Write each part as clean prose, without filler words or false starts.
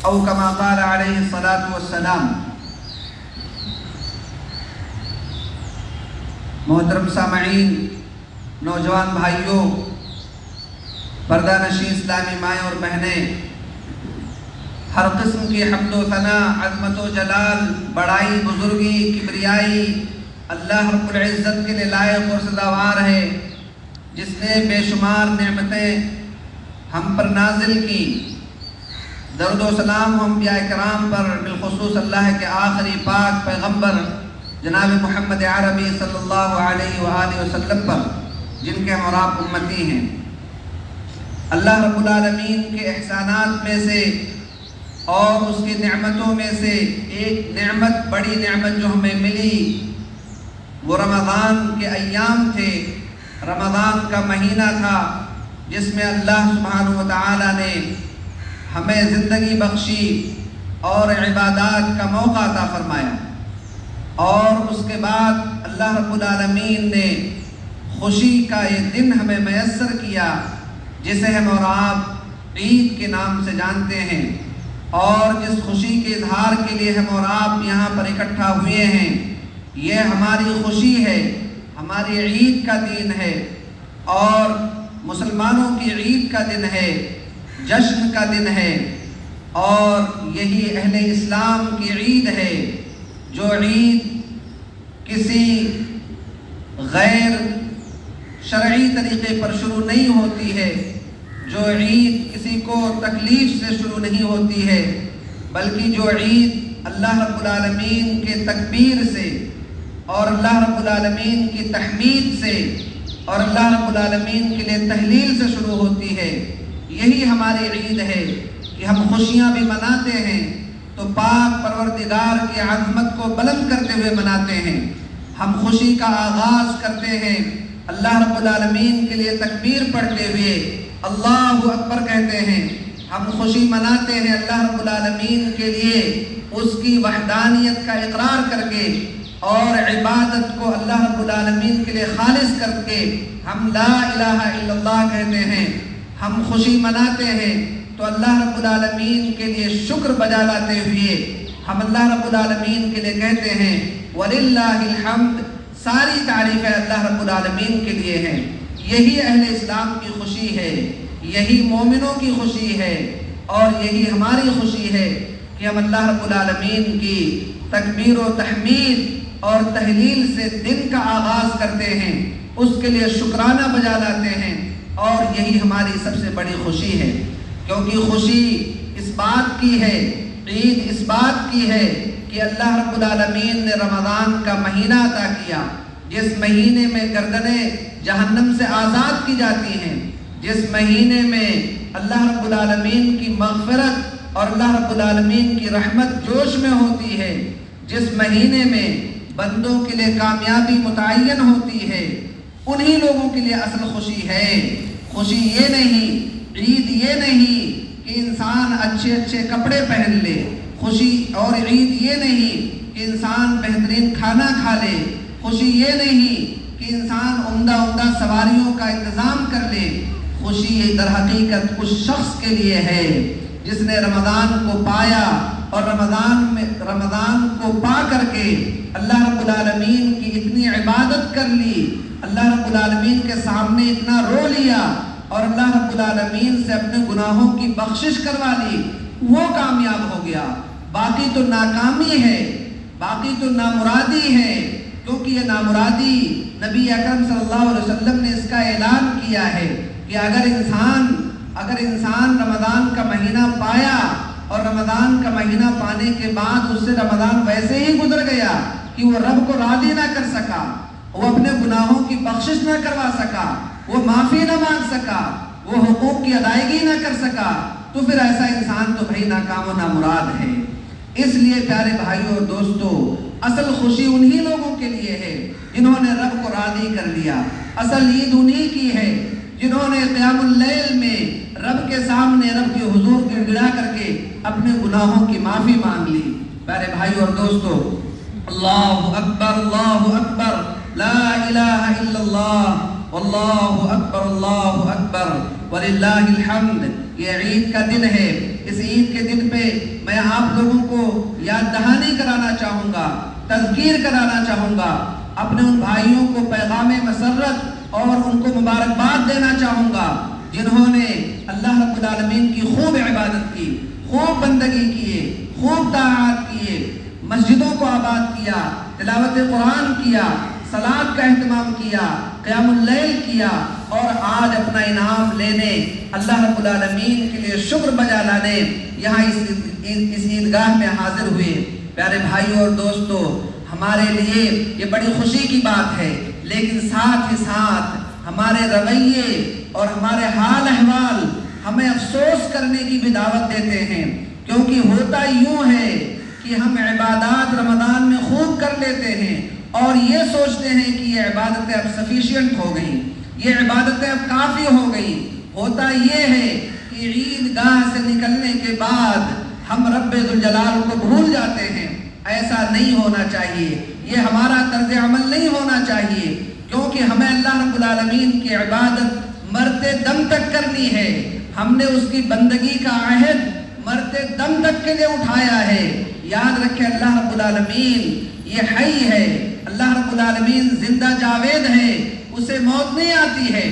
او کما قال علیہ الصلاۃ والسلام۔ محترم سامعین، نوجوان بھائیوں، پردہ نشین اسلامی مائیں اور بہنیں، ہر قسم کی حمد و ثنا، عظمت و جلال، بڑائی، بزرگی، کبریائی اللہ رب العزت کے لیے لائق اور سزاوار ہے، جس نے بے شمار نعمتیں ہم پر نازل کی۔ درود و سلام ہم انبیاء کرام پر، بالخصوص اللہ کے آخری پاک پیغمبر جناب محمد عربی صلی اللہ علیہ وآلہ وسلم پر، جن کے ہم اور آپ امتی ہیں۔ اللہ رب العالمین کے احسانات میں سے اور اس کی نعمتوں میں سے ایک نعمت، بڑی نعمت جو ہمیں ملی، وہ رمضان کے ایام تھے، رمضان کا مہینہ تھا، جس میں اللہ سبحانہ و تعالی نے ہمیں زندگی بخشی اور عبادات کا موقع عطا فرمایا، اور اس کے بعد اللہ رب العالمین نے خوشی کا یہ دن ہمیں میسر کیا، جسے ہم اور آپ عید کے نام سے جانتے ہیں، اور جس خوشی کے اظہار کے لیے ہم اور آپ یہاں پر اکٹھا ہوئے ہیں، یہ ہماری خوشی ہے، ہماری عید کا دن ہے، اور مسلمانوں کی عید کا دن ہے، جشن کا دن ہے، اور یہی اہل اسلام کی عید ہے۔ جو عید کسی غیر شرعی طریقے پر شروع نہیں ہوتی ہے، جو عید کسی کو تکلیف سے شروع نہیں ہوتی ہے، بلکہ جو عید اللہ رب العالمین کے تکبیر سے اور اللہ رب العالمین کی تحمید سے اور اللہ رب العالمین کے لیے تہلیل سے شروع ہوتی ہے، یہی ہماری عید ہے کہ ہم خوشیاں بھی مناتے ہیں تو پاک پروردگار کی عظمت کو بلند کرتے ہوئے مناتے ہیں۔ ہم خوشی کا آغاز کرتے ہیں اللہ رب العالمین کے لیے تکبیر پڑھتے ہوئے، اللہ اکبر کہتے ہیں۔ ہم خوشی مناتے ہیں اللہ رب العالمین کے لیے اس کی وحدانیت کا اقرار کر کے، اور عبادت کو اللہ رب العالمین کے لیے خالص کر کے ہم لا الہ الا اللہ کہتے ہیں۔ ہم خوشی مناتے ہیں تو اللہ رب العالمین کے لیے شکر بجا لاتے ہوئے ہم اللہ رب العالمین کے لیے کہتے ہیں وَلِلَّهِ الْحَمْدِ، ساری تعریفیں اللہ رب العالمین کے لیے ہیں۔ یہی اہل اسلام کی خوشی ہے، یہی مومنوں کی خوشی ہے، اور یہی ہماری خوشی ہے کہ ہم اللہ رب العالمین کی تکبیر و تحمید اور تہلیل سے دن کا آغاز کرتے ہیں، اس کے لیے شکرانہ بجا لاتے ہیں، اور یہی ہماری سب سے بڑی خوشی ہے، کیونکہ خوشی اس بات کی ہے، عید اس بات کی ہے کہ اللہ رب العالمین نے رمضان کا مہینہ عطا کیا، جس مہینے میں گردنیں جہنم سے آزاد کی جاتی ہیں، جس مہینے میں اللہ رب العالمین کی مغفرت اور اللہ رب العالمین کی رحمت جوش میں ہوتی ہے، جس مہینے میں بندوں کے لیے کامیابی متعین ہوتی ہے، انہی لوگوں کے لیے اصل خوشی ہے۔ خوشی یہ نہیں، عید یہ نہیں کہ انسان اچھے اچھے کپڑے پہن لے، خوشی اور عید یہ نہیں کہ انسان بہترین کھانا کھا لے، خوشی یہ نہیں کہ انسان عمدہ عمدہ سواریوں کا انتظام کر لے۔ خوشی در حقیقت اس شخص کے لیے ہے جس نے رمضان کو پایا، اور رمضان کو پا کر کے اللہ رب العالمین کی اتنی عبادت کر لی، اللہ رب العالمین کے سامنے اتنا رو لیا، اور اللہ رب العالمین سے اپنے گناہوں کی بخشش کروا لی، وہ کامیاب ہو گیا۔ باقی تو ناکامی ہے، باقی تو نامرادی ہے، کیونکہ یہ نامرادی نبی اکرم صلی اللہ علیہ وسلم نے اس کا اعلان کیا ہے کہ اگر انسان رمضان کا مہینہ پایا اور رمضان کا مہینہ پانے کے بعد اس سے رمضان ویسے ہی گزر گیا کہ وہ رب کو راضی نہ کر سکا، وہ اپنے گناہوں کی بخشش نہ کروا سکا، وہ معافی نہ مانگ سکا، وہ حقوق کی ادائیگی نہ کر سکا، تو پھر ایسا انسان تو بھائی ناکام و نامراد ہے۔ اس لیے پیارے بھائیوں اور دوستو، اصل خوشی انہی لوگوں کے لیے ہے جنہوں نے رب کو راضی کر لیا۔ اصل عید انہی کی ہے جنہوں نے قیام اللیل میں رب کے سامنے رب کے حضور گڑ گڑا کر کے اپنے گناہوں کی معافی مانگ لی۔ پیارے بھائیوں اور دوستو، اللہ اکبر لا الہ الا اللہ، واللہ اکبر وللہ الحمد۔ یہ عید کا دن ہے، اس عید کے دن پہ میں آپ لوگوں کو یاد دہانی کرانا چاہوں گا، تذکیر کرانا چاہوں گا، اپنے ان بھائیوں کو پیغام مسرت اور ان کو مبارکباد دینا چاہوں گا جنہوں نے اللہ رب العالمین کی خوب عبادت کی، خوب بندگی کیے، خوب طاعات کیے، مسجدوں کو آباد کیا، تلاوت قرآن کیا، صلاۃ کا اہتمام کیا، قیام اللیل کیا، اور آج اپنا انعام لینے اللہ رب العالمین کے لیے شکر بجا لانے یہاں اس عیدگاہ میں حاضر ہوئے۔ پیارے بھائیوں اور دوستو، ہمارے لیے یہ بڑی خوشی کی بات ہے، لیکن ساتھ ہی ساتھ ہمارے رویے اور ہمارے حال احوال ہمیں افسوس کرنے کی بھی دعوت دیتے ہیں، کیونکہ ہوتا یوں ہے کہ ہم عبادات رمضان میں خوب کر لیتے ہیں اور یہ سوچتے ہیں کہ یہ عبادتیں اب سفیشینٹ ہو گئیں، یہ عبادتیں اب کافی ہو گئیں۔ ہوتا یہ ہے کہ عیدگاہ سے نکلنے کے بعد ہم رب ذوالجلال کو بھول جاتے ہیں۔ ایسا نہیں ہونا چاہیے، یہ ہمارا طرز عمل نہیں ہونا چاہیے، کیونکہ ہمیں اللہ رب العالمین کی عبادت مرتے دم تک کرنی ہے۔ ہم نے اس کی بندگی کا عہد مرتے دم تک کے لیے اٹھایا ہے۔ یاد رکھیں اللہ رب العالمین یہ حی ہے، اللہ رب العالمین زندہ جاوید ہے، اسے موت نہیں آتی ہے،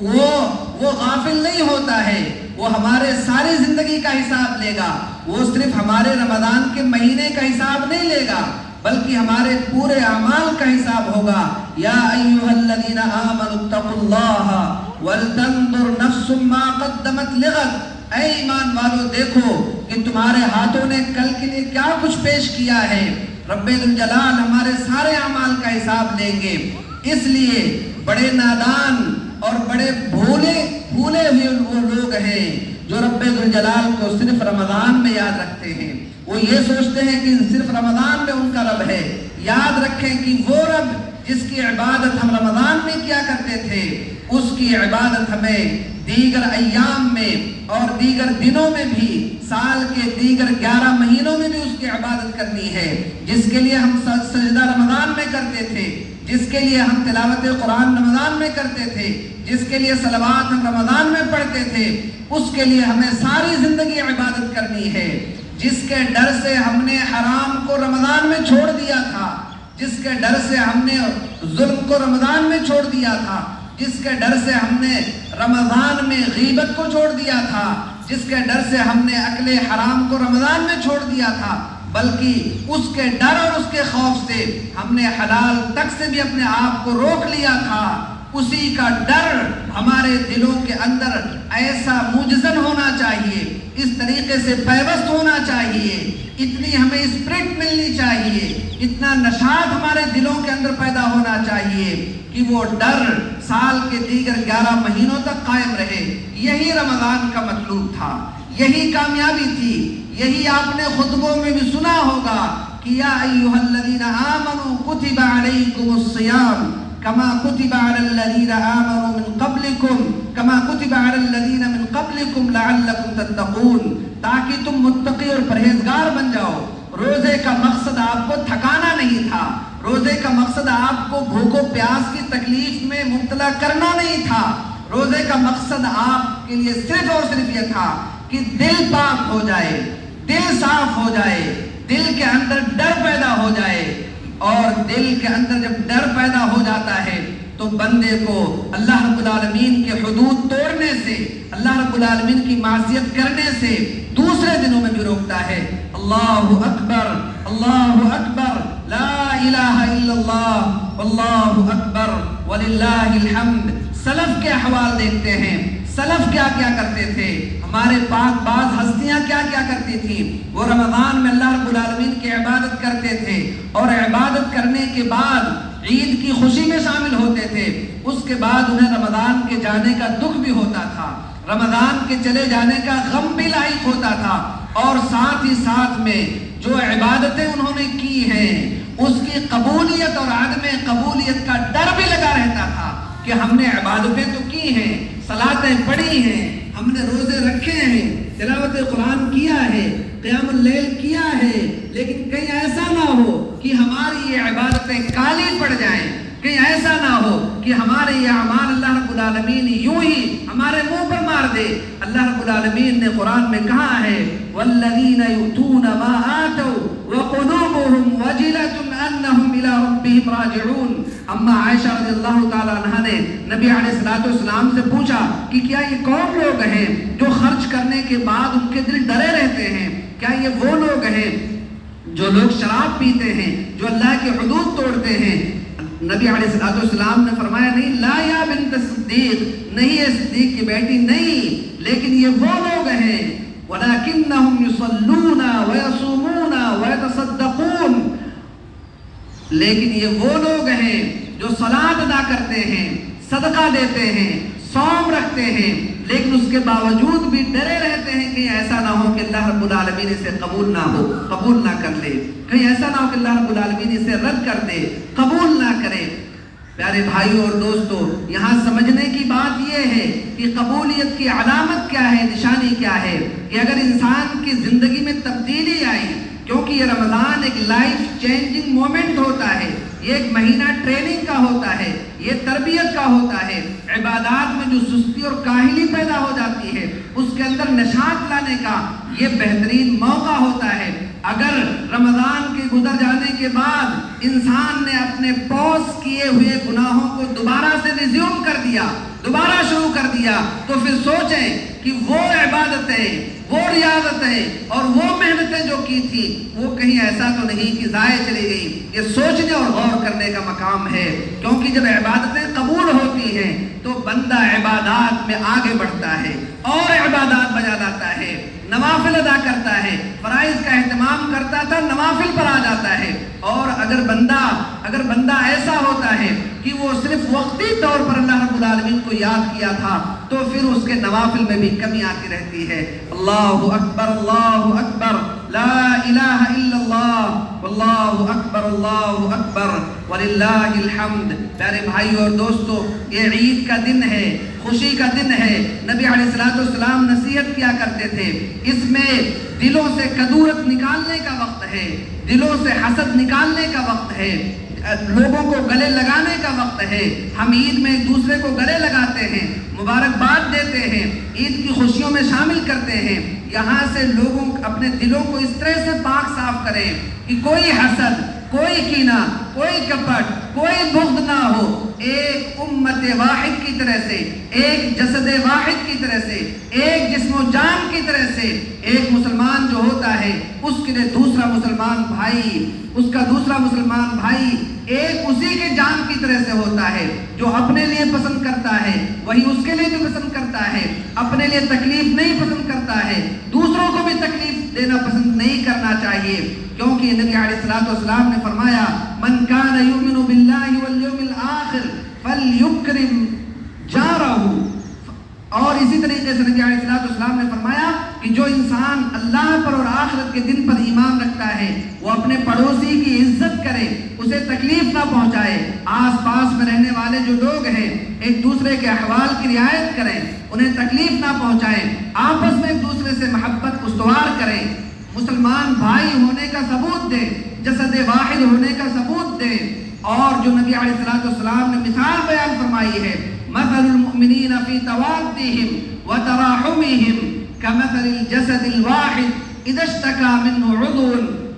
وہ غافل نہیں ہوتا ہے، وہ ہمارے ساری زندگی کا حساب لے گا۔ وہ صرف ہمارے رمضان کے مہینے کا حساب نہیں لے گا، بلکہ ہمارے پورے اعمال کا حساب ہوگا۔ یا ایھا الذین آمنوا اتقوا اللہ ولتنظر نفس ما قدمت لغد، اے ایمان والو دیکھو کہ تمہارے ہاتھوں نے کل کے لیے کیا کچھ پیش کیا ہے۔ رب ذوالجلال ہمارے سارے اعمال کا حساب لیں گے۔ اس لیے بڑے نادان اور بڑے بھولے ہوئے وہ لوگ ہیں جو رب ذوالجلال کو صرف رمضان میں یاد رکھتے ہیں۔ وہ یہ سوچتے ہیں کہ صرف رمضان میں ان کا رب ہے۔ یاد رکھیں کہ وہ رب جس کی عبادت ہم رمضان میں کیا کرتے تھے، اس کی عبادت ہمیں دیگر ایام میں اور دیگر دنوں میں بھی، سال کے دیگر 11 مہینوں میں بھی اس کی عبادت کرنی ہے۔ جس کے لیے ہم سجدہ رمضان میں کرتے تھے، جس کے لیے ہم تلاوت قرآن رمضان میں کرتے تھے، جس کے لیے صلوات ہم رمضان میں پڑھتے تھے، اس کے لیے ہمیں ساری زندگی عبادت کرنی ہے۔ جس کے ڈر سے ہم نے حرام کو رمضان میں چھوڑ دیا تھا، جس کے ڈر سے ہم نے ظلم کو رمضان میں چھوڑ دیا تھا، جس کے ڈر سے ہم نے رمضان میں غیبت کو چھوڑ دیا تھا، جس کے ڈر سے ہم نے اکل حرام کو رمضان میں چھوڑ دیا تھا، بلکہ اس کے ڈر اور اس کے خوف سے ہم نے حلال تک سے بھی اپنے آپ کو روک لیا تھا۔ اسی کا ڈر ہمارے دلوں کے اندر ایسا موجزن ہونا چاہیے، اس طریقے سے پیوست ہونا چاہیے، اتنی ہمیں اسپرٹ ملنی چاہیے، اتنا نشاط ہمارے دلوں کے اندر پیدا ہونا چاہیے کہ وہ ڈر سال کے دیگر 11 مہینوں تک قائم رہے۔ یہی رمضان کا مطلوب تھا، یہی کامیابی تھی۔ یہی آپ نے خطبوں میں بھی سنا ہوگا کہ یا ایھا الذین آمنوا کتب علیکم الصیام کما کتب علی الذین آمنوا من قبلکم کما کتب علی الذین من قبلکم لعلکم تتقون، تاکہ تم متقی اور پرہیزگار بن جاؤ۔ روزے کا مقصد آپ کو تھکانا نہیں تھا، روزے کا مقصد آپ کو بھوک و پیاس کی تکلیف میں مبتلا کرنا نہیں تھا، روزے کا مقصد آپ کے لیے صرف اور صرف یہ تھا کہ دل پاک ہو جائے، دل صاف ہو جائے، دل کے اندر ڈر پیدا ہو جائے، اور دل کے اندر جب ڈر پیدا ہو جاتا ہے تو بندے کو اللہ رب العالمین کے حدود توڑنے سے، اللہ رب العالمین کی معصیت کرنے سے دوسرے دنوں میں بھی روکتا ہے۔ اللہ اکبر، اللہ اکبر، لا الہ الا اللہ، اللہ اکبر وللہ الحمد۔ سلف کے احوال دیکھتے ہیں، سلف کیا کیا کرتے تھے، ہمارے پاک بعض ہستیاں کیا کیا کرتی تھیں۔ وہ رمضان میں اللہ رب العالمین کی عبادت کرتے تھے، اور عبادت کرنے کے بعد عید کی خوشی میں شامل ہوتے تھے۔ اس کے بعد انہیں رمضان کے جانے کا دکھ بھی ہوتا تھا، رمضان کے چلے جانے کا غم بھی لاحق ہوتا تھا، اور ساتھ ہی ساتھ میں جو عبادتیں انہوں نے کی ہیں اس کی قبولیت اور عدم قبولیت کا ڈر بھی لگا رہتا تھا کہ ہم نے عبادتیں تو کی ہیں، صلاتیں پڑھی ہیں، ہم نے روزے رکھے ہیں، تلاوت قرآن کیا ہے، قیام اللیل کیا ہے، لیکن کہیں ایسا نہ ہو کہ ہماری یہ عبادتیں کالی پڑ جائیں، کہیں ایسا نہ ہو کہ ہمارے یہ اعمال اللہ رب العالمین یوں ہی ہمارے منہ پر مار دے۔ اللہ رب العالمین نے قرآن میں کہا ہے وَالَّذِينَ يُؤْتُونَ مَا آتَوْا وَقُلُوبُهُمْ وَجِلَةٌ أَنَّهُمْ إِلَىٰ رَبِّهِمْ رَاجِعُونَ۔ اما عائشہ رضی اللہ تعالیٰ عنہ نے نبی علیہ السلام سے پوچھا کہ کیا یہ کون لوگ ہیں جو خرچ کرنے کے بعد ان کے دل ڈرے رہتے ہیں؟ کیا یہ وہ لوگ ہیں جو لوگ شراب پیتے ہیں، جو اللہ کے حدود توڑتے ہیں؟ نبی علیہ السلام نے فرمایا نہیں، لا یا بنت صدیق، نہیں ہے صدیق کی بیٹی نہیں، لیکن یہ وہ لوگ ہیں وَلَكِنَّهُمْ يُصَلُّونَ وَيَصُومُونَ وَيَتَصَدَّقُونَ، لیکن یہ وہ لوگ ہیں جو صلاۃ ادا کرتے ہیں، صدقہ دیتے ہیں، صوم رکھتے ہیں، لیکن اس کے باوجود بھی ڈرے رہتے ہیں کہ ایسا نہ ہو کہ اللہ رب العالمین اسے قبول نہ کر لے، کہیں ایسا نہ ہو کہ اللہ رب العالمین اسے رد کر دے، قبول نہ کرے۔ پیارے بھائیوں اور دوستو، یہاں سمجھنے کی بات یہ ہے کہ قبولیت کی علامت کیا ہے، نشانی کیا ہے، کہ اگر انسان کی زندگی میں تبدیلی آئی، کیونکہ یہ رمضان ایک لائف چینجنگ مومنٹ ہوتا ہے، یہ ایک مہینہ ٹریننگ کا ہوتا ہے، یہ تربیت کا ہوتا ہے۔ عبادات میں جو سستی اور کاہلی پیدا ہو جاتی ہے اس کے اندر نشاط لانے کا یہ بہترین موقع ہوتا ہے۔ اگر رمضان کے گزر جانے کے بعد انسان نے اپنے پوز کیے ہوئے گناہوں کو دوبارہ سے ریزیوم کر دیا، دوبارہ شروع کر دیا، تو پھر سوچیں کہ وہ عبادتیں، وہ ریاضتیں اور وہ محنتیں جو کی تھی وہ کہیں ایسا تو نہیں کہ ضائع چلی گئی۔ یہ سوچنے اور غور کرنے کا مقام ہے، کیونکہ جب عبادتیں قبول ہوتی ہیں تو بندہ عبادات میں آگے بڑھتا ہے اور عبادات بجا لاتا ہے، نوافل ادا کرتا ہے، فرائض کا اہتمام کرتا تھا، نوافل پر آ جاتا ہے۔ اور اگر بندہ ایسا ہوتا ہے کہ وہ صرف وقتی طور پر اللہ رب العالمین کو یاد کیا تھا تو پھر اس کے نوافل میں بھی کمی آتی رہتی ہے۔ اللہ اکبر، اللہ اکبر، لا الہ الا اللہ، واللہ اکبر، اللہ اکبر، وللہ الحمد۔ پیارے بھائیو اور دوستو، یہ عید کا دن ہے، خوشی کا دن ہے۔ نبی علیہ السلام نصیحت کیا کرتے تھے، اس میں دلوں سے کدورت نکالنے کا وقت ہے، دلوں سے حسد نکالنے کا وقت ہے، لوگوں کو گلے لگانے کا وقت ہے۔ ہم عید میں ایک دوسرے کو گلے لگاتے ہیں، مبارکباد دیتے ہیں، عید کی خوشیوں میں شامل کرتے ہیں۔ یہاں سے لوگوں اپنے دلوں کو اس طرح سے پاک صاف کریں کہ کوئی حسد، کوئی کینہ، کوئی کپٹ، کوئی بغض نہ ہو، ایک امت واحد کی طرح سے، ایک جسد واحد کی طرح سے، ایک جسم و جان کی طرح سے۔ ایک مسلمان جو ہوتا ہے اس کے لیے دوسرا مسلمان بھائی، اس کا دوسرا مسلمان بھائی ایک اسی کے جان کی طرح سے ہوتا ہے۔ جو اپنے لیے پسند کرتا ہے وہی اس کے لیے بھی پسند کرتا ہے، اپنے لیے تکلیف نہیں پسند کرتا ہے، دوسروں کو بھی تکلیف دینا پسند نہیں کرنا چاہیے، کیونکہ نبی علیہ السلام نے فرمایا من کان یؤمن باللہ والیوم الآخر فلیکرم جارہ۔ اور اسی طریقے سے نبی علیہ السلام نے فرمایا کہ جو انسان اللہ پر اور آخرت کے دن پر ایمان رکھتا ہے وہ اپنے پڑوسی کی عزت کرے، اسے تکلیف نہ پہنچائے، آس پاس میں رہنے والے جو لوگ ہیں ایک دوسرے کے احوال کی رعایت کریں، انہیں تکلیف نہ پہنچائیں، آپس میں ایک دوسرے سے محبت استوار کریں، مسلمان بھائی ہونے کا ثبوت دیں، جسد واحد ہونے کا ثبوت دیں۔ اور جو نبی علیہ السلام نے مثال بیان فرمائی ہے مثل المؤمنین فی توادہم وتراحمہم کمثل الجسد الواحد اذا اشتکى منہ عضو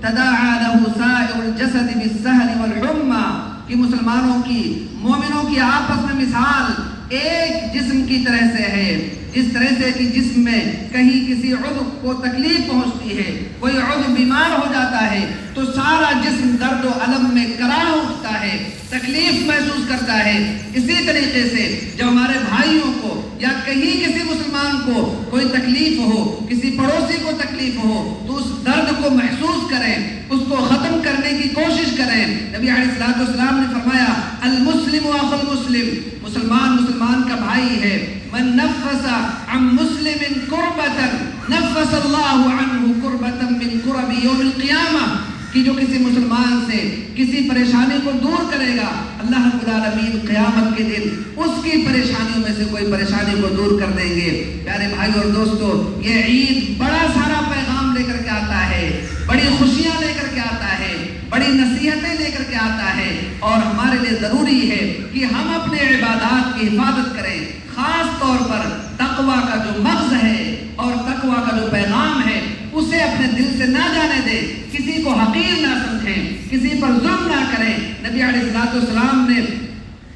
تداعى له سائر الجسد بالسہر والحمى، کہ مسلمانوں کی، مومنوں کی آپس میں مثال ایک جسم کی طرح سے ہے، جس طرح سے کہ جسم میں کہیں کسی عضو کو تکلیف پہنچتی ہے، کوئی عضو بیمار ہو جاتا ہے تو سارا جسم درد و الم میں کراہ اٹھتا ہے، تکلیف محسوس کرتا ہے۔ اسی طریقے سے جب ہمارے بھائیوں کو یا کہیں کسی مسلمان کو کوئی تکلیف ہو، کسی پڑوسی کو تکلیف ہو تو اس درد کو محسوس کریں، اس کو ختم کرنے کی کوشش کریں۔ نبی علیہ السلام نے فرمایا المسلم اخو المسلم، مسلمان کا بھائی ہے، من نفس عن مسلم کربتا نفس اللہ عنہ کربتا من کرب یوم القیامہ، کہ جو کسی مسلمان سے کسی پریشانی کو دور کرے گا اللہ رب العالمین قیامت کے دن اس کی پریشانیوں میں سے کوئی پریشانی کو دور کر دیں گے۔ پیارے بھائی اور دوستو، یہ عید بڑا سارا پیغام لے کر کے آتا ہے، بڑی خوشیاں لے کر کے آتا ہے، بڑی نصیحتیں لے کر کے آتا ہے، اور ہمارے لیے ضروری ہے کہ ہم اپنے عبادات کی حفاظت کریں، خاص طور پر تقویٰ کا جو مغز ہے اور تقویٰ کا جو پیغام ہے اسے اپنے دل سے نہ جانے دیں، کسی کو حقیر نہ سمجھیں، کسی پر ظلم نہ کریں۔ نبی علیہ السلام نے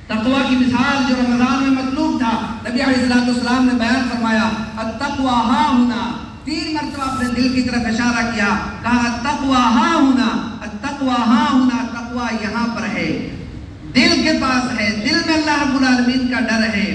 تقویٰ کی مثال جو رمضان میں مطلوب تھا، نبی علیہ السلام نے بیان فرمایا التقویٰ ہاں ہونا، 3 مرتبہ اپنے دل کی طرف اشارہ کیا، کہا التقویٰ ہاں ہونا، التقویٰ ہاں ہونا، تقویٰ یہاں پر ہے، دل کے پاس ہے، دل میں اللہ رب العالمین کا ڈر ہے،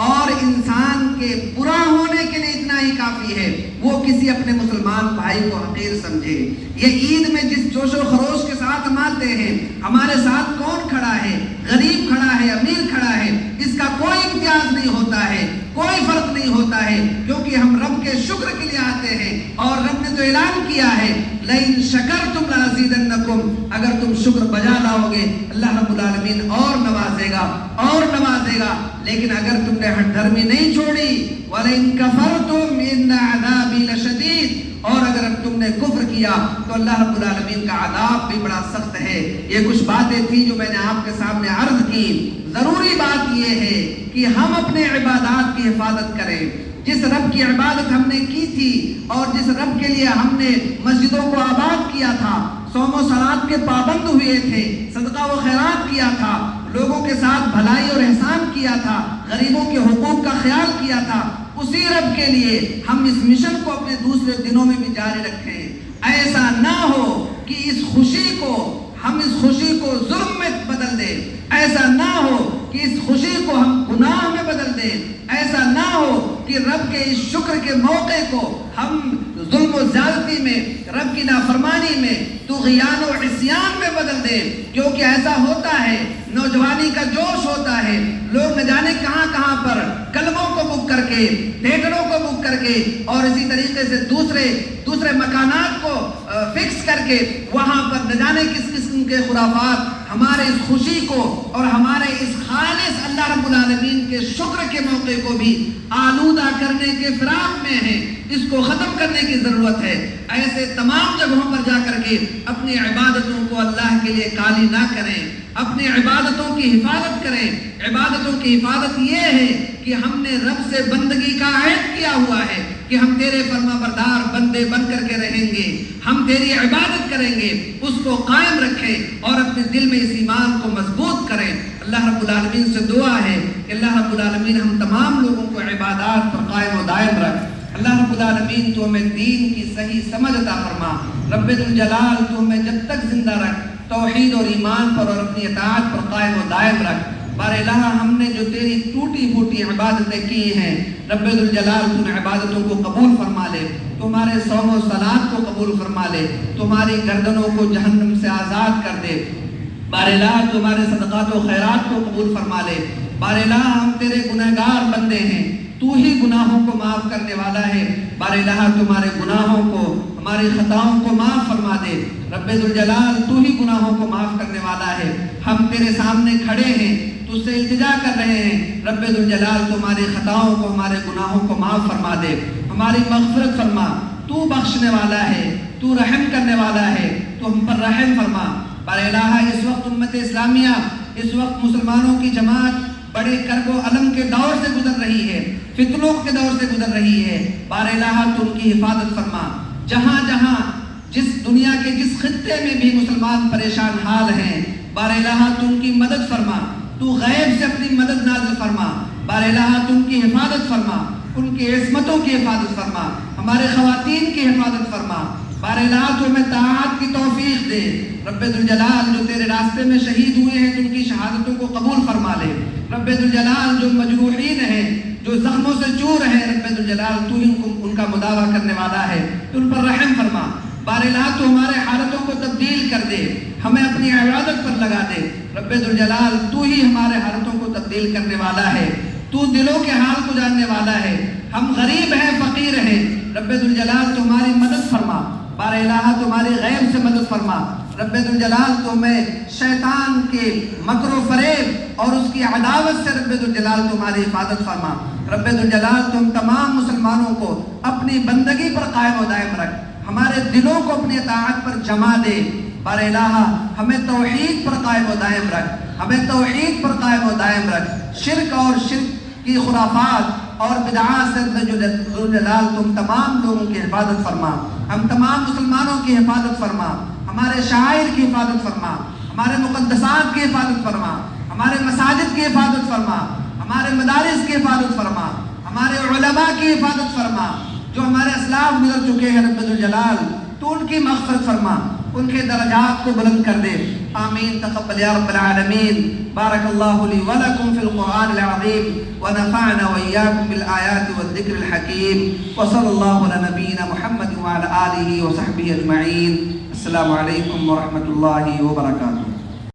اور انسان کے برا ہونے کے لیے اتنا ہی کافی ہے وہ کسی اپنے مسلمان بھائی کو حقیر سمجھے۔ یہ عید میں جس جوش و خروش کے ساتھ مانتے ہیں، ہمارے ساتھ کون کھڑا ہے، غریب کھڑا ہے، امیر کھڑا ہے، اس کا کوئی امتیاز نہیں ہوتا ہے، کوئی فرق نہیں ہوتا ہے، کیونکہ ہم رب کے شکر کے لیے آتے ہیں، اور رب نے تو اعلان کیا ہے لئن شکرتم لازیدنکم، اگر تم شکر بجا لاؤ گے اللہ رب العالمین اور نوازے گا اور نوازے گا، لیکن اگر تم نے ہٹ دھرمی نہیں چھوڑی وَلَئِن كَفَرْتُمْ إِنَّ عَذَابِي لَشَدِيدٌ، اور اگر تم نے کفر کیا تو اللہ رب العالمین کا عذاب بھی بڑا سخت ہے۔ یہ کچھ باتیں تھیں جو میں نے آپ کے سامنے عرض کی۔ ضروری بات یہ ہے کہ ہم اپنے عبادات کی حفاظت کریں، جس رب کی عبادت ہم نے کی تھی اور جس رب کے لیے ہم نے مسجدوں کو آباد کیا تھا، صوم و صلات کے پابند ہوئے تھے، صدقہ و خیرات کیا تھا، لوگوں کے ساتھ بھلائی اور احسان کیا تھا، غریبوں کے حقوق کا خیال کیا تھا، اسی رب کے لیے ہم اس مشن کو اپنے دوسرے دنوں میں بھی جاری رکھیں۔ ایسا نہ ہو کہ اس خوشی کو ہم ظلم میں بدل دیں، ایسا نہ ہو کہ اس خوشی کو ہم گناہ میں بدل دیں، ایسا نہ ہو کہ رب کے اس شکر کے موقع کو ہم ظلم و زیادتی میں، رب کی نافرمانی میں، طغیان و عصیان میں بدل دیں، کیونکہ ایسا ہوتا ہے، نوجوانی کا جوش ہوتا ہے، لوگ نہ جانے کہاں کہاں پر کلبوں کو بک کر کے، تھیٹروں کو بک کر کے، اور اسی طریقے سے دوسرے مکانات کو فکس کر کے وہاں پر نہ جانے کس قسم کے خرافات ہمارے اس خوشی کو اور ہمارے اس خالص اللہ رب العالمین کے شکر کے موقع کو بھی آلودہ کرنے کے فراق میں ہیں۔ اس کو ختم کرنے کی ضرورت ہے۔ ایسے تمام جگہوں پر جا کر کے اپنی عبادتوں کو اللہ کے لیے کالی نہ کریں، اپنی عبادتوں کی حفاظت کریں۔ عبادتوں کی حفاظت یہ ہے کہ ہم نے رب سے بندگی کا عہد کیا ہوا ہے کہ ہم تیرے فرما بردار بندے بن کر کے رہیں گے، ہم تیری عبادت کریں گے، اس کو قائم رکھیں اور اپنے دل میں اس ایمان کو مضبوط کریں۔ اللہ رب العالمین سے دعا ہے کہ اللہ رب العالمین ہم تمام لوگوں کو عبادات پر قائم و دائم رکھ۔ اللہ رب العالمین تو ہمیں دین کی صحیح سمجھ عطا فرما۔ رب ذوالجلال تو ہمیں جب تک زندہ رکھ، توحید اور ایمان پر اور اپنی اطاعت پر قائم و دائم رکھ۔ بار الہ ہم نے جو تیری ٹوٹی پھوٹی عبادتیں کی ہیں، رب ذوالجلال تو نے عبادتوں کو قبول فرما لے، تمہارے صوم و صلات کو قبول فرما لے، تمہاری گردنوں کو جہنم سے آزاد کر دے۔ بار الہ تمہارے صدقات و خیرات کو قبول فرما لے۔ بار الہ ہم تیرے گنہگار بندے ہیں، تو ہی گناہوں کو معاف کرنے والا ہے۔ بار الہ تمہارے گناہوں کو، ہماری خطاؤں کو معاف فرما دے۔ رب ذوالجلال تو ہی گناہوں کو معاف کرنے والا ہے۔ ہم تیرے سامنے کھڑے ہیں، تجھ سے التجا کر رہے ہیں، رب ذوالجلال تمہاری خطاؤں کو، ہمارے گناہوں کو معاف فرما دے، ہماری مغفرت فرما۔ تو بخشنے والا ہے، تو رحم کرنے والا ہے، تو ہم پر رحم فرما۔ بار الہ اس وقت امت اسلامیہ، اس وقت مسلمانوں کی جماعت بڑے کرب و علم کے دور سے گزر رہی ہے، فتنوں کے دور سے گزر رہی ہے۔ بار الہ تو ان کی حفاظت فرما۔ جہاں جہاں جس دنیا کے جس خطے میں بھی مسلمان پریشان حال ہیں، بار الہ تو ان کی مدد فرما، تو غیب سے اپنی مدد نازل فرما۔ بار الہ تو ان کی حفاظت فرما، ان کی عصمتوں کی حفاظت فرما، ہمارے خواتین کی حفاظت فرما۔ بار الہ تو ہمیں طاعت کی توفیق دے۔ رب ذوالجلال جو تیرے راستے میں شہید ہوئے ہیں، تو ان کی شہادتوں کو قبول فرما لے۔ رب ذوالجلال جو مجروحین ہیں، جو زخموں سے چور ہیں، رب ذوالجلال تو ہی ان کا مداوع کرنے والا ہے، تو ان پر رحم فرما۔ بار الہ تو ہمارے حالتوں کو تبدیل کر دے، ہمیں اپنی عبادت پر لگا دے۔ رب ذوالجلال تو ہی ہمارے حالتوں کو تبدیل کرنے والا ہے، تو دلوں کے حال کو جاننے والا ہے۔ ہم غریب ہیں، فقیر ہیں، رب ذوالجلال تو ہماری مدد فرما۔ بار الہ تمہاری غیب سے مدد فرما۔ رب ذوالجلال تو ہمیں شیطان کے مکر و فریب اور اس کی عداوت سے رب ذوالجلال تمہاری حفاظت فرما۔ رب ذوالجلال تم تمام مسلمانوں کو اپنی بندگی پر قائم و دائم رکھ، ہمارے دلوں کو اپنی اطاعت پر جما دے، بار الہ ہمیں توحید پر قائم و دائم رکھ، ہمیں توحید پر قائم و دائم رکھ، شرک اور شرک کی خرافات اور بدعات سے جو جلال تم تمام لوگوں کی حفاظت فرما، ہم تمام مسلمانوں کی حفاظت فرما، ہمارے شاعر کی حفاظت فرما، ہمارے مقدسات کی حفاظت فرما، ہمارے مساجد کی حفاظت فرما، ہمارے مدارس کی حفاظت فرما، ہمارے علماء کی حفاظت فرما، جو ہمارے اسلاف گزر چکے ہیں رب الجلال تو ان کی مغفرت فرما، ان کے درجات کو بلند کر دے، آمین تقبل یا رب العالمین۔ بارک اللہ لی ولکم فی القرآن العظیم ونفعنا وإياكم بالآیات والذکر الحکیم، وصلی اللہ علی نبینا محمد وعلی آلہ وصحبہ اجمعین۔ السلام علیکم ورحمۃ اللہ وبرکاتہ۔